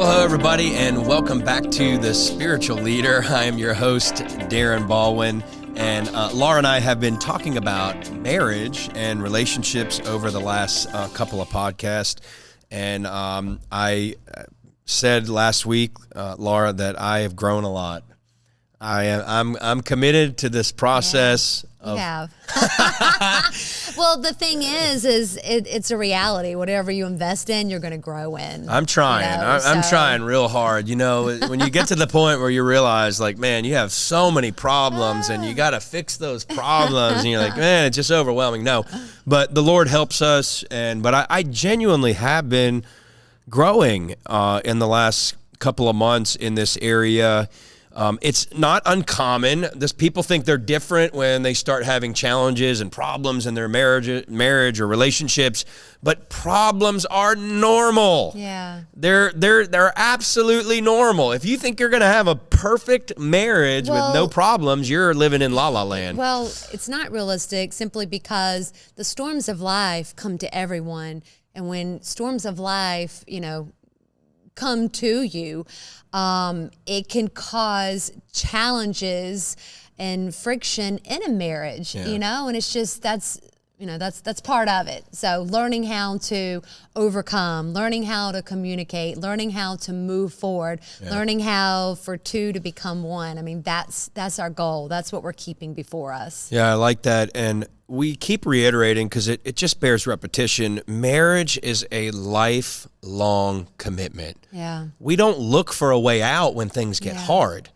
Well, hello, everybody, and welcome back to The Spiritual Leader. I am your host, Darren Baldwin, and Laura and I have been talking about marriage and relationships over the last couple of podcasts, and I said last week, Laura, that I have grown a lot. I'm committed to this process. You have. Well, the thing is it's a reality. Whatever you invest in, you're going to grow in. I'm trying. I'm trying real hard. You know, when you get to the point where you realize, like, man, you have so many problems and you got to fix those problems. And you're like, man, it's just overwhelming. No, but the Lord helps us. But I genuinely have been growing in the last couple of months in this area. It's not uncommon. People think they're different when they start having challenges and problems in their marriage or relationships, but problems are normal. Yeah. They're absolutely normal. If you think you're going to have a perfect marriage with no problems, you're living in la la land. Well, it's not realistic simply because the storms of life come to everyone. And when storms of life, come to you, it can cause challenges and friction in a marriage, and it's just, that's part of it. So learning how to overcome, learning how to communicate, learning how to move forward, learning how for two to become one. I mean, that's our goal. That's what we're keeping before us. Yeah, I like that. And we keep reiterating because it just bears repetition. Marriage is a lifelong commitment. Yeah. We don't look for a way out when things get hard.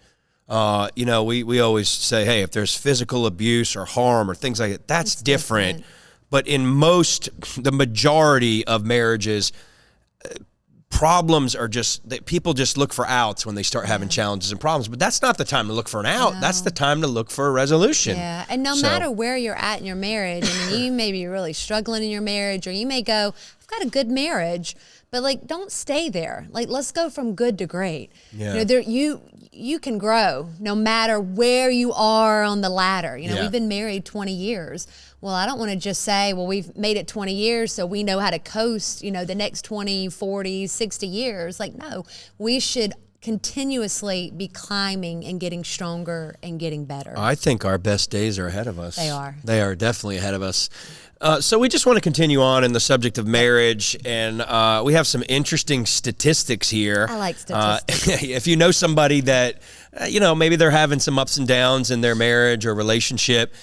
We always say, hey, if there's physical abuse or harm or things like that, that's different. But in the majority of marriages, problems are people just look for outs when they start having challenges and problems. But that's not the time to look for an out. No. That's the time to look for a resolution. Yeah, and no matter where you're at in your marriage, I mean, you may be really struggling in your marriage, or you may go, I've got a good marriage, but don't stay there. Let's go from good to great. Yeah. You can grow no matter where you are on the ladder. We've been married 20 years. Well, I don't want to just say, well, we've made it 20 years, so we know how to coast, the next 20, 40, 60 years. No, we should continuously be climbing and getting stronger and getting better. I think our best days are ahead of us. They are. They are definitely ahead of us. So we just want to continue on in the subject of marriage, and we have some interesting statistics here. I like statistics. If you know somebody that, maybe they're having some ups and downs in their marriage or relationship,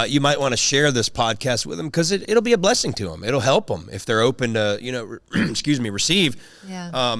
you might want to share this podcast with them because it'll be a blessing to them. It'll help them if they're open to, receive. Yeah.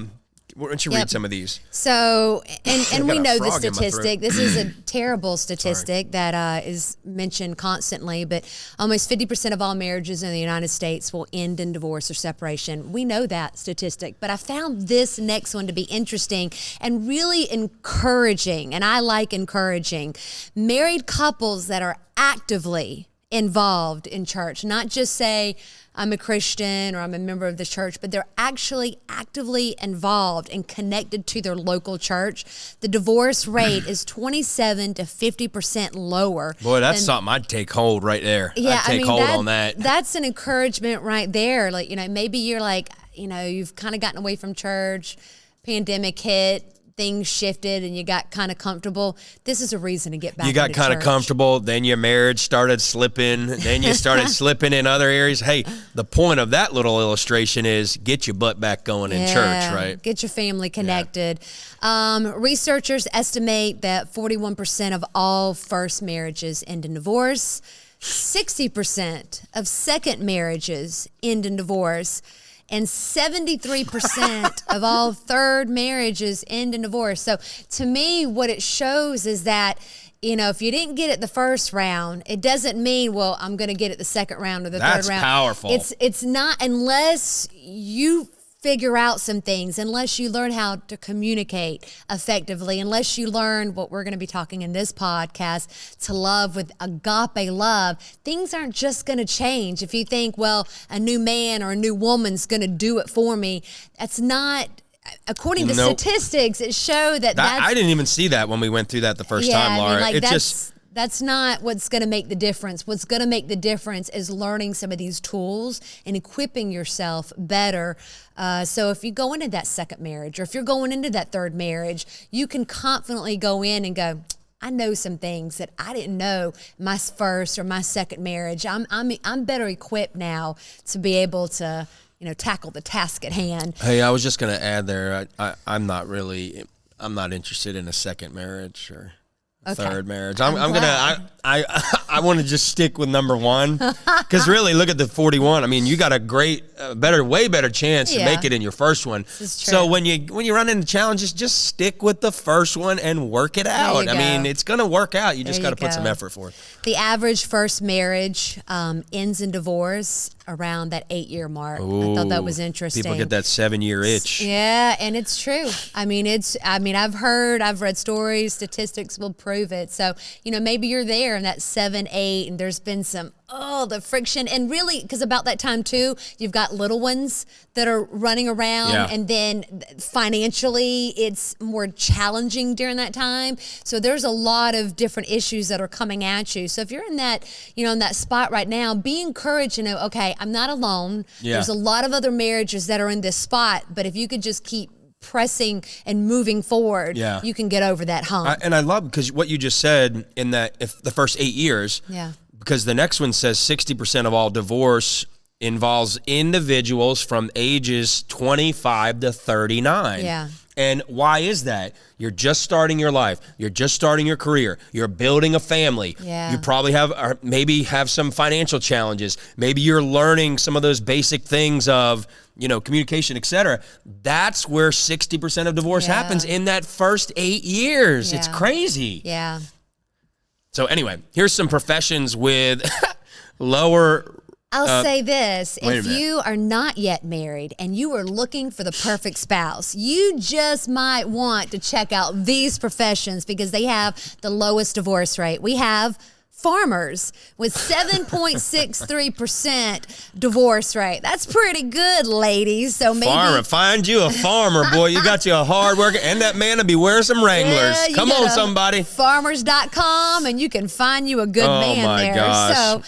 Why don't you read some of these? So, and we know the statistic. This is a terrible statistic that is mentioned constantly, but almost 50% of all marriages in the United States will end in divorce or separation. We know that statistic, but I found this next one to be interesting and really encouraging, and I like encouraging. Married couples that are actively involved in church, not just say, I'm a Christian or I'm a member of the church, but they're actually actively involved and connected to their local church. The divorce rate is 27 to 50% lower. Boy, that's something I'd take hold right there. Yeah, I'd take hold on that. That's an encouragement right there. Maybe you're you've kind of gotten away from church, pandemic hit, things shifted and you got kind of comfortable. This is a reason to get back. You got kind of comfortable, then your marriage started slipping, then you started slipping in other areas. Hey, the point of that little illustration is get your butt back going in church, right? Get your family connected. Yeah. Researchers estimate that 41% of all first marriages end in divorce. 60% of second marriages end in divorce. And 73% of all third marriages end in divorce. So to me, what it shows is that, if you didn't get it the first round, it doesn't mean, well, I'm going to get it the second round or the third round. That's powerful. It's not, unless you figure out some things, unless you learn how to communicate effectively, unless you learn what we're going to be talking in this podcast, to love with agape love, things aren't just going to change. If you think, well, a new man or a new woman's going to do it for me, that's not, according to statistics, it showed that that's... I didn't even see that when we went through that the first time, Laura. That's not what's going to make the difference. What's going to make the difference is learning some of these tools and equipping yourself better. So if you go into that second marriage, or if you're going into that third marriage, you can confidently go in and go, I know some things that I didn't know my first or my second marriage. I'm better equipped now to be able to, tackle the task at hand. Hey, I was just going to add there, I'm not interested in a second marriage or third marriage. I want to just stick with number one, because really, look at the 41. I mean, you got a way better chance to make it in your first one. So when you run into challenges, just stick with the first one and work it out. I mean, it's going to work out. You just got to put some effort for it. The average first marriage ends in divorce around that 8-year mark. I thought that was interesting. People get that 7-year itch. Yeah, and it's true. I've read stories, statistics will prove it. So, maybe you're there in that 7, 8, and there's been some, the friction. And really, because about that time too, you've got little ones that are running around, and then financially it's more challenging during that time. So there's a lot of different issues that are coming at you. So if you're in that, in that spot right now, be encouraged to know, okay, I'm not alone. There's a lot of other marriages that are in this spot, but if you could just keep pressing and moving forward, you can get over that hump. And I love, because what you just said, in that if the first 8 years, because the next one says 60% of all divorce involves individuals from ages 25 to 39. Yeah. And why is that? You're just starting your life. You're just starting your career. You're building a family. Yeah. You probably maybe have some financial challenges. Maybe you're learning some of those basic things of, communication, et cetera. That's where 60% of divorce happens, in that first 8 years. It's crazy. Yeah. So anyway, here's some professions with lower. I'll say this. If you are not yet married and you are looking for the perfect spouse, you just might want to check out these professions, because they have the lowest divorce rate. We have farmers with 7.63% divorce rate. That's pretty good, ladies. So maybe find you a farmer, boy. You got you a hard worker, and that man will be wearing some Wranglers. Come on, somebody. Farmers.com, and you can find you a good man there. Gosh. So,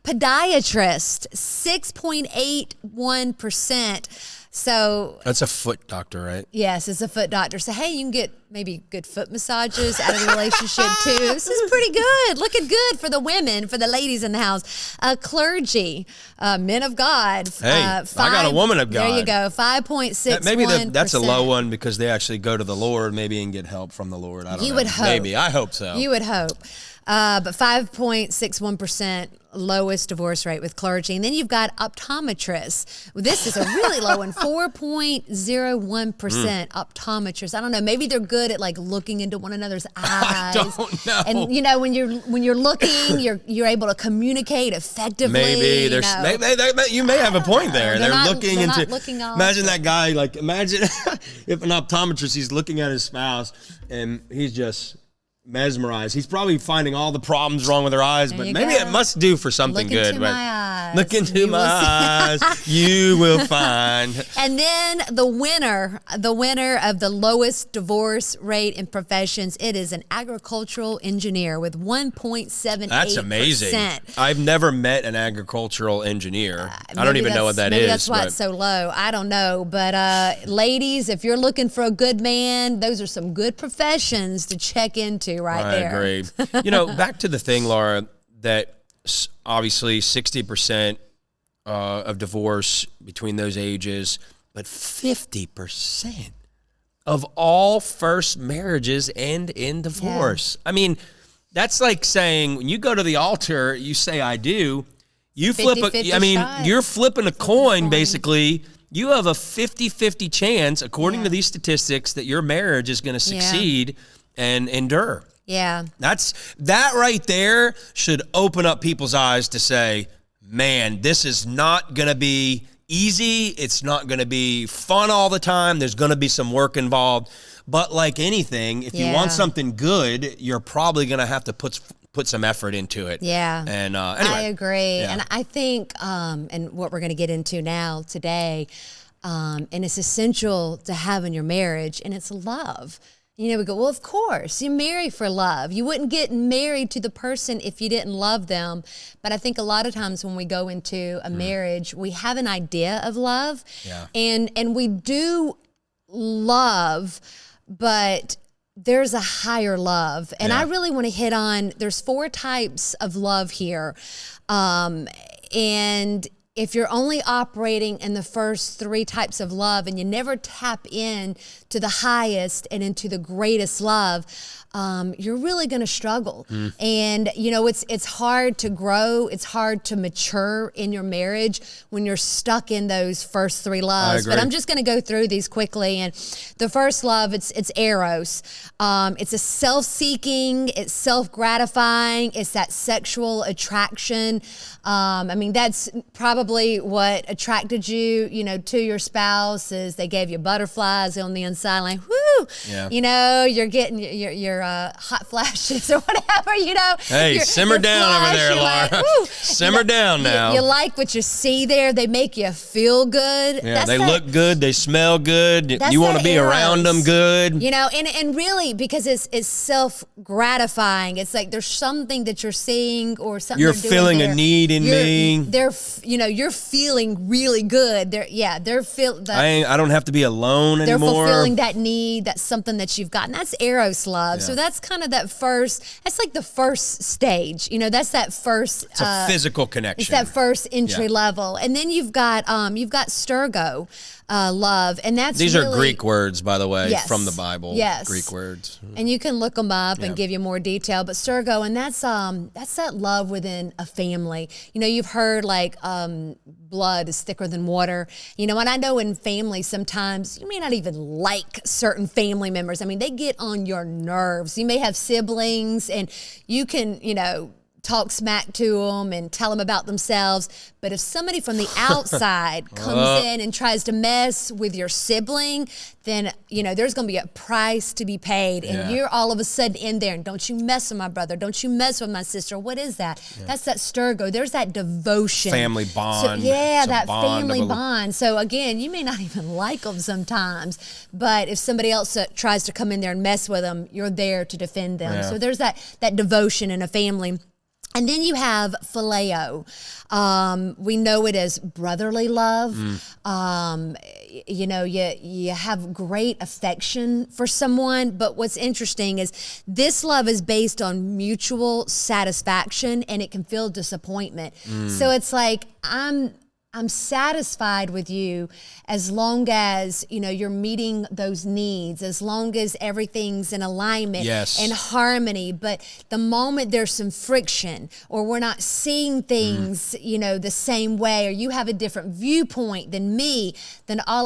podiatrist, 6.81%. So that's a foot doctor, right? Yes, it's a foot doctor. So, hey, you can get maybe good foot massages out of the relationship too. This is pretty good. Looking good for the women, for the ladies in the house. Clergy, men of God. Hey, I got a woman of God. There you go, 5.61%. Maybe that's a low one, because they actually go to the Lord, maybe, and get help from the Lord. I don't know. You would hope. Maybe. I hope so. You would hope. But 5.61% lowest divorce rate with clergy. And then you've got optometrists. This is a really low one, 4.01% optometrists. I don't know. Maybe they're good at looking into one another's eyes. I don't know. And when you're looking, you're able to communicate effectively. Maybe you may have a point there. They're looking into. Imagine that guy. Imagine if an optometrist, he's looking at his spouse and he's just mesmerized. He's probably finding all the problems wrong with her eyes, but maybe it must do for something good. Look into my eyes. Look into my eyes. You will find. And then the winner of the lowest divorce rate in professions, it is an agricultural engineer with 1.78%. That's amazing. I've never met an agricultural engineer. I don't even know what that is. Maybe that's why it's so low. I don't know. But ladies, if you're looking for a good man, those are some good professions to check into there. I agree. Back to the thing, Laura, that obviously 60% of divorce between those ages, but 50% of all first marriages end in divorce. Yeah. I mean, that's like saying when you go to the altar, you say, I do. You flip you're flipping a coin, basically. You have a 50-50 chance, according to these statistics, that your marriage is going to succeed and endure. Yeah. That right there should open up people's eyes to say, man, this is not going to be easy. It's not going to be fun all the time. There's going to be some work involved. But like anything, if you want something good, you're probably going to have to put some effort into it. Yeah. And anyway. I agree. Yeah. And I think, and what we're going to get into now today, and it's essential to have in your marriage, and it's love. You know, we go, well, of course, you marry for love. You wouldn't get married to the person if you didn't love them. But I think a lot of times when we go into a marriage, we have an idea of love. Yeah. And we do love, but there's a higher love. And I really want to hit on, there's 4 types of love here. And if you're only operating in the first 3 types of love and you never tap in to the highest and into the greatest love, you're really going to struggle. And, you know, it's hard to grow. It's hard to mature in your marriage when you're stuck in those first 3 loves. But I'm just going to go through these quickly. And the first love, it's eros. It's a self-seeking, it's self-gratifying, it's that sexual attraction. I mean, that's probably what attracted you, you know, to your spouse, is they gave you butterflies on the inside, like, whoo, you know, you're getting your hot flashes or whatever, you know. Hey, simmer down over there, Laura. Like, simmer down now. You like what you see there. They make you feel good. Yeah, they look good. They smell good. You want to be around them good. You know, and really, because it's self-gratifying. It's like there's something that you're seeing or something you're doing feeling there. A need in me. You're feeling really good. I don't have to be alone anymore. They're fulfilling that need. That's something that you've gotten. That's eros love. So that's kind of that's like the first stage. You know, that's that first. It's a physical connection. It's that first entry level, and then you've got sturgo. Love, and these are Greek words, by the way, from the Bible. Yes, Greek words, and you can look them up and give you more detail. But sturgo, and that's that love within a family. You know, you've heard like blood is thicker than water. You know, and I know in families sometimes you may not even like certain family members. I mean, they get on your nerves. You may have siblings, and you can, you know, talk smack to them and tell them about themselves. But if somebody from the outside comes in and tries to mess with your sibling, then, you know, there's going to be a price to be paid. And you're all of a sudden in there, and don't you mess with my brother. Don't you mess with my sister. What is that? That's that sturgo. There's that devotion. Family bond. So, that family bond. So again, you may not even like them sometimes, but if somebody else tries to come in there and mess with them, you're there to defend them. So there's that devotion in a family. And then you have phileo. We know it as brotherly love. You know, you have great affection for someone. But what's interesting is this love is based on mutual satisfaction, and it can feel disappointment. So it's like, I'm satisfied with you as long as, you know, you're meeting those needs, as long as everything's in alignment and harmony. But the moment there's some friction, or we're not seeing things, you know, the same way, or you have a different viewpoint than me,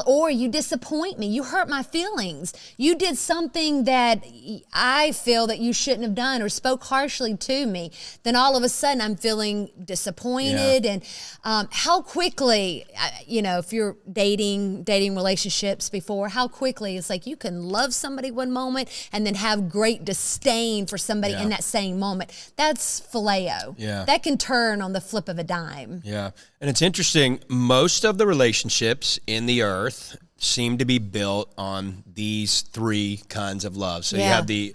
or you disappoint me, you hurt my feelings, you did something that I feel that you shouldn't have done, or spoke harshly to me, then all of a sudden I'm feeling disappointed. And how quickly, you know, if you're dating relationships before, how quickly it's like you can love somebody one moment and then have great disdain for somebody in that same moment. That's phileo. That can turn on the flip of a dime. And it's interesting, most of the relationships in the earth seem to be built on these 3 kinds of love. So you have the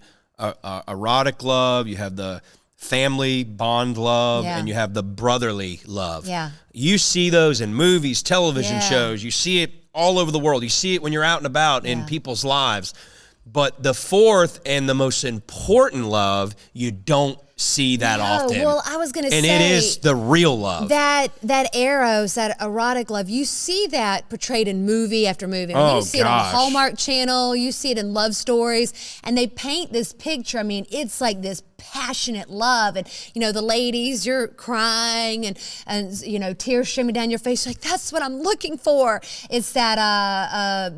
erotic love, you have the family bond love, and you have the brotherly love. You see those in movies, television shows. You see it all over the world. You see it when you're out and about in people's lives. But the 4th and the most important love, you don't see that often. Well, I was going to say, and it is the real love. That eros, that erotic love, you see that portrayed in movie after movie. I mean, you see it on the Hallmark Channel, you see it in love stories, and they paint this picture. I mean, it's like this passionate love, and you know, the ladies, you're crying and you know, tears streaming down your face. You're like, that's what I'm looking for. It's that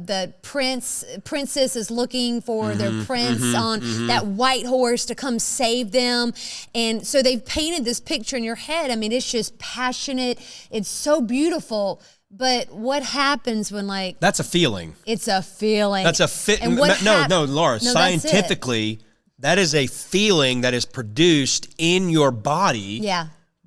the princess is looking for their prince on that white horse to come save them. And so they've painted this picture in your head. I mean, it's just passionate. It's so beautiful. But what happens when, like... That's a feeling. It's a feeling. That's a fit. No, Laura, scientifically, that is a feeling that is produced in your body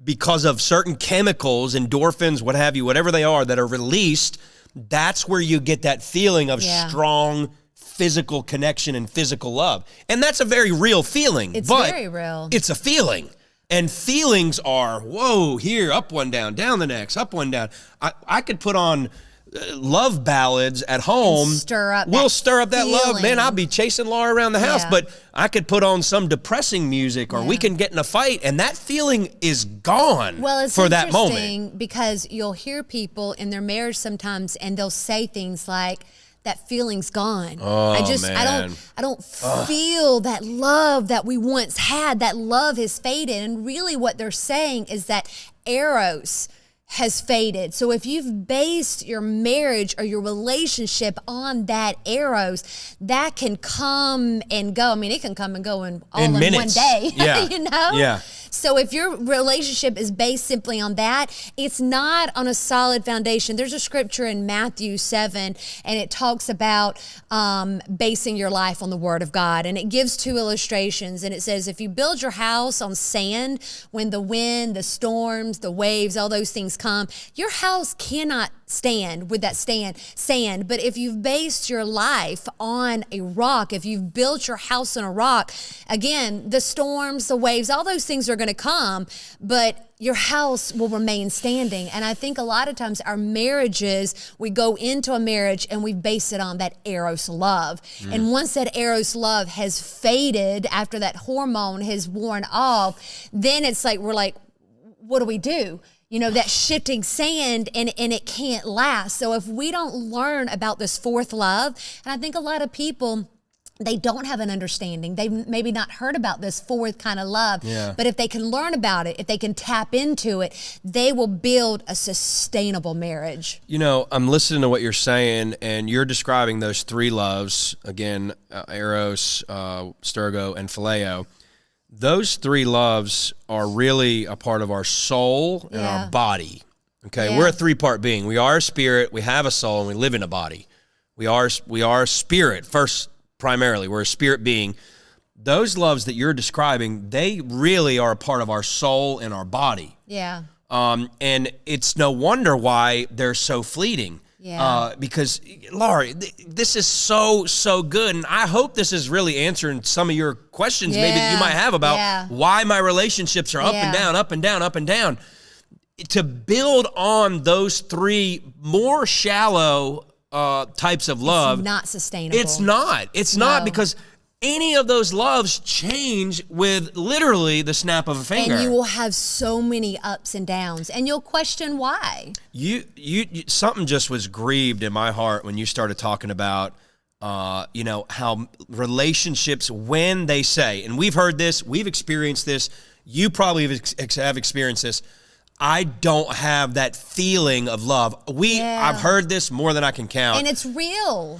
because of certain chemicals, endorphins, what have you, whatever they are, that are released. That's where you get that feeling of strong physical connection and physical love. And that's a very real feeling. It's very real. It's a feeling. And feelings are, whoa, here, up one down the next, up one down. I could put on love ballads at home. We'll stir up that love. Man, I'll be chasing Laura around the house, but I could put on some depressing music, or we can get in a fight, and that feeling is gone for that moment. It's interesting because you'll hear people in their marriage sometimes, and they'll say things like, that feeling's gone. Man. I don't feel that love that we once had. That love has faded. And really what they're saying is that eros has faded. So if you've based your marriage or your relationship on that eros, that can come and go. I mean, it can come and go in minutes. One day, you know? Yeah. So if your relationship is based simply on that, it's not on a solid foundation. There's a scripture in Matthew 7, and it talks about basing your life on the Word of God. And it gives 2 illustrations. And it says, if you build your house on sand, when the wind, the storms, the waves, all those things come, your house cannot stand with that sand. But if you've based your life on a rock, if you've built your house on a rock, again, the storms, the waves, all those things are going to come, but your house will remain standing. And I think a lot of times our marriages, we go into a marriage and we base it on that eros love. And once that eros love has faded, after that hormone has worn off, then it's like, we're like, what do we do? You know, that shifting sand, and it can't last. So if we don't learn about this fourth love, and I think a lot of people, they don't have an understanding. They've maybe not heard about this fourth kind of love. But if they can learn about it, if they can tap into it, they will build a sustainable marriage. You know, I'm listening to what you're saying, and you're describing those 3 loves, again, eros, stergo, and phileo. Those 3 loves are really a part of our soul and our body. Okay, we're a 3-part being. We are a spirit, we have a soul, and we live in a body. We are spirit first, primarily. We're a spirit being. Those loves that you're describing, they really are a part of our soul and our body. Yeah. And it's no wonder why they're so fleeting. Because, Laura, this is so good, and I hope this is really answering some of your questions maybe that you might have about why my relationships are up and down, up and down, up and down. To build on those 3 more shallow types of love, it's not sustainable. It's not because any of those loves change with literally the snap of a finger. And you will have so many ups and downs, and you'll question why. You something just was grieved in my heart when you started talking about, you know, how relationships, when they say, and we've heard this, we've experienced this, you probably have experienced this, I don't have that feeling of love. I've heard this more than I can count. And it's real.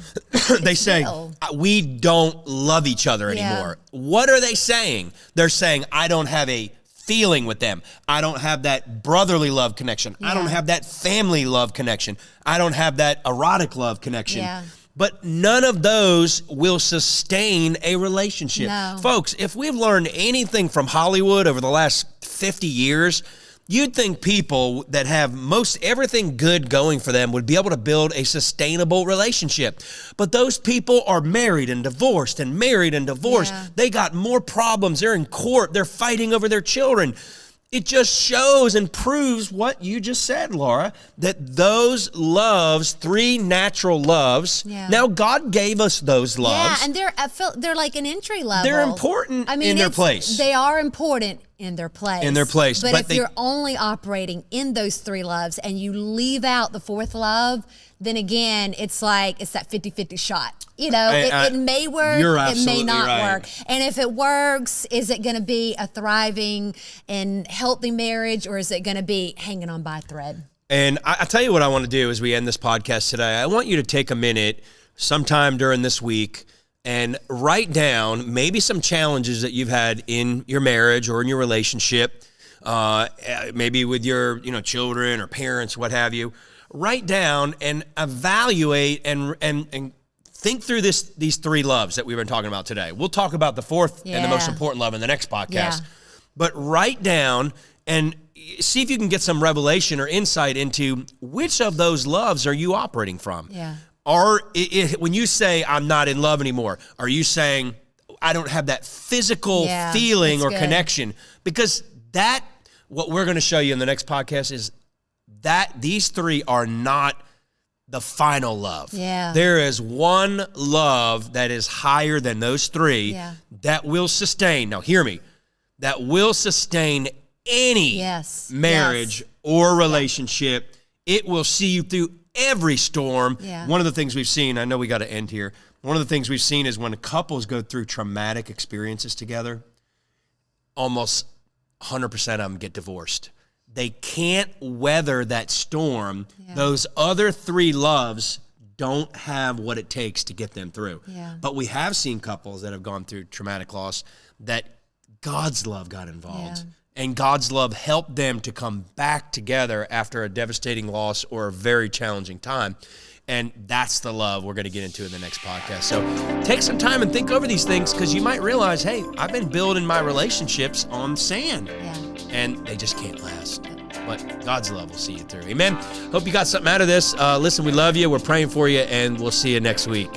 They say, we don't love each other anymore. What are they saying? They're saying, I don't have a feeling with them. I don't have that brotherly love connection. I don't have that family love connection. I don't have that erotic love connection. But none of those will sustain a relationship. No. Folks, if we've learned anything from Hollywood over the last 50 years, you'd think people that have most everything good going for them would be able to build a sustainable relationship. But those people are married and divorced and married and divorced. They got more problems. They're in court. They're fighting over their children. It just shows and proves what you just said, Laura, that those loves, 3 natural loves. Now, God gave us those loves. And they're like an entry level. They're important in their place. They are important in their place. But if you're only operating in those 3 loves and you leave out the 4th love, then again, it's like it's that 50-50 shot. You know, it may work, it may not work. And if it works, is it going to be a thriving and healthy marriage, or is it going to be hanging on by a thread? And I tell you what I want to do as we end this podcast today. I want you to take a minute sometime during this week and write down maybe some challenges that you've had in your marriage or in your relationship, maybe with your children or parents, what have you. Write down and evaluate and think through these 3 loves that we've been talking about today. We'll talk about the 4th and the most important love in the next podcast. But write down and see if you can get some revelation or insight into which of those loves are you operating from. when you say I'm not in love anymore, are you saying I don't have that physical feeling or connection? Because what we're going to show you in the next podcast is that these three are not the final love. Yeah. There is one love that is higher than those three that will sustain. Now, hear me. That will sustain any marriage or relationship. It will see you through every storm. One of the things we've seen, I know we got to end here. One of the things we've seen is when couples go through traumatic experiences together, almost 100% of them get divorced. They can't weather that storm. Those other three loves don't have what it takes to get them through. But we have seen couples that have gone through traumatic loss that God's love got involved. And God's love helped them to come back together after a devastating loss or a very challenging time. And that's the love we're going to get into in the next podcast. So take some time and think over these things, because you might realize, hey, I've been building my relationships on sand. And they just can't last. But God's love will see you through. Amen. Hope you got something out of this. Listen, we love you. We're praying for you, and we'll see you next week.